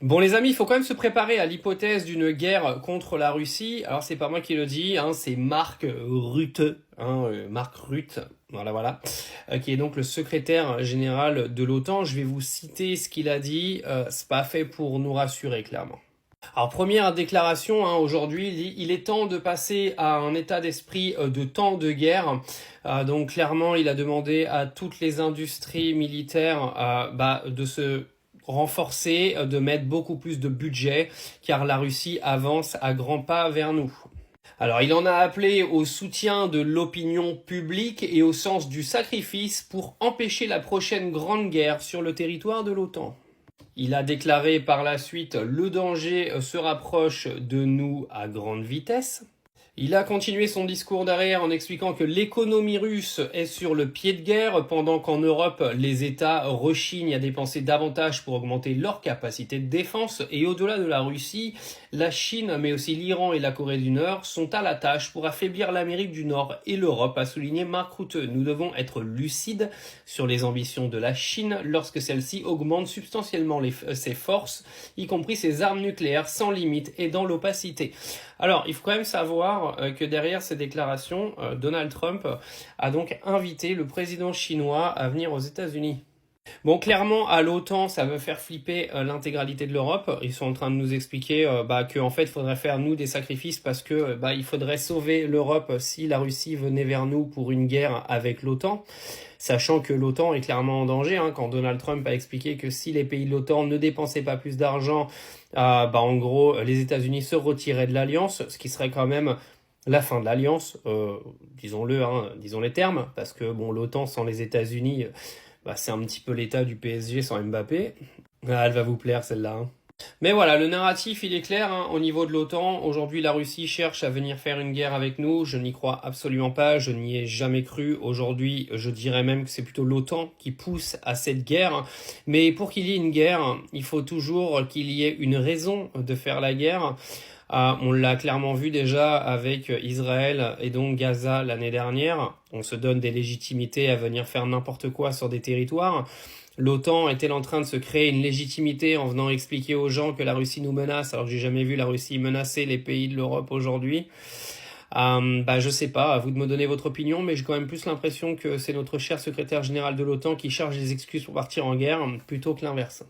Bon les amis, il faut quand même se préparer à l'hypothèse d'une guerre contre la Russie. Alors c'est pas moi qui le dis, hein, c'est Mark Rutte, Mark Rutte, voilà, qui est donc le secrétaire général de l'OTAN. Je vais vous citer ce qu'il a dit, c'est pas fait pour nous rassurer clairement. Alors première déclaration, aujourd'hui, il est temps de passer à un état d'esprit de temps de guerre. Donc clairement, il a demandé à toutes les industries militaires de se renforcer, de mettre beaucoup plus de budget, car la Russie avance à grands pas vers nous. Alors il en a appelé au soutien de l'opinion publique et au sens du sacrifice pour empêcher la prochaine grande guerre sur le territoire de l'OTAN. Il a déclaré par la suite « Le danger se rapproche de nous à grande vitesse ». Il a continué son discours d'arrière en expliquant que l'économie russe est sur le pied de guerre pendant qu'en Europe, les États rechignent à dépenser davantage pour augmenter leur capacité de défense. Et au-delà de la Russie, la Chine, mais aussi l'Iran et la Corée du Nord sont à la tâche pour affaiblir l'Amérique du Nord et l'Europe, a souligné Mark Rutte. Nous devons être lucides sur les ambitions de la Chine lorsque celle-ci augmente substantiellement ses forces, y compris ses armes nucléaires sans limite et dans l'opacité. Alors, il faut quand même savoir que derrière ces déclarations, Donald Trump a donc invité le président chinois à venir aux États-Unis. Bon, clairement, à l'OTAN, ça veut faire flipper l'intégralité de l'Europe. Ils sont en train de nous expliquer qu'en fait, il faudrait faire, nous, des sacrifices parce que il faudrait sauver l'Europe si la Russie venait vers nous pour une guerre avec l'OTAN. Sachant que l'OTAN est clairement en danger, quand Donald Trump a expliqué que si les pays de l'OTAN ne dépensaient pas plus d'argent, en gros, les États-Unis se retiraient de l'Alliance, ce qui serait quand même la fin de l'Alliance, disons-le, disons les termes, parce que bon, l'OTAN sans les États-Unis, c'est un petit peu l'état du PSG sans Mbappé. Elle va vous plaire celle-là. Mais voilà, le narratif il est clair au niveau de l'OTAN. Aujourd'hui, la Russie cherche à venir faire une guerre avec nous. Je n'y crois absolument pas, je n'y ai jamais cru. Aujourd'hui, je dirais même que c'est plutôt l'OTAN qui pousse à cette guerre. Mais pour qu'il y ait une guerre, il faut toujours qu'il y ait une raison de faire la guerre. On l'a clairement vu déjà avec Israël et donc Gaza l'année dernière. On se donne des légitimités à venir faire n'importe quoi sur des territoires. L'OTAN est-elle en train de se créer une légitimité en venant expliquer aux gens que la Russie nous menace, alors que j'ai jamais vu la Russie menacer les pays de l'Europe aujourd'hui? Je sais pas, à vous de me donner votre opinion, mais j'ai quand même plus l'impression que c'est notre cher secrétaire général de l'OTAN qui cherche des excuses pour partir en guerre, plutôt que l'inverse.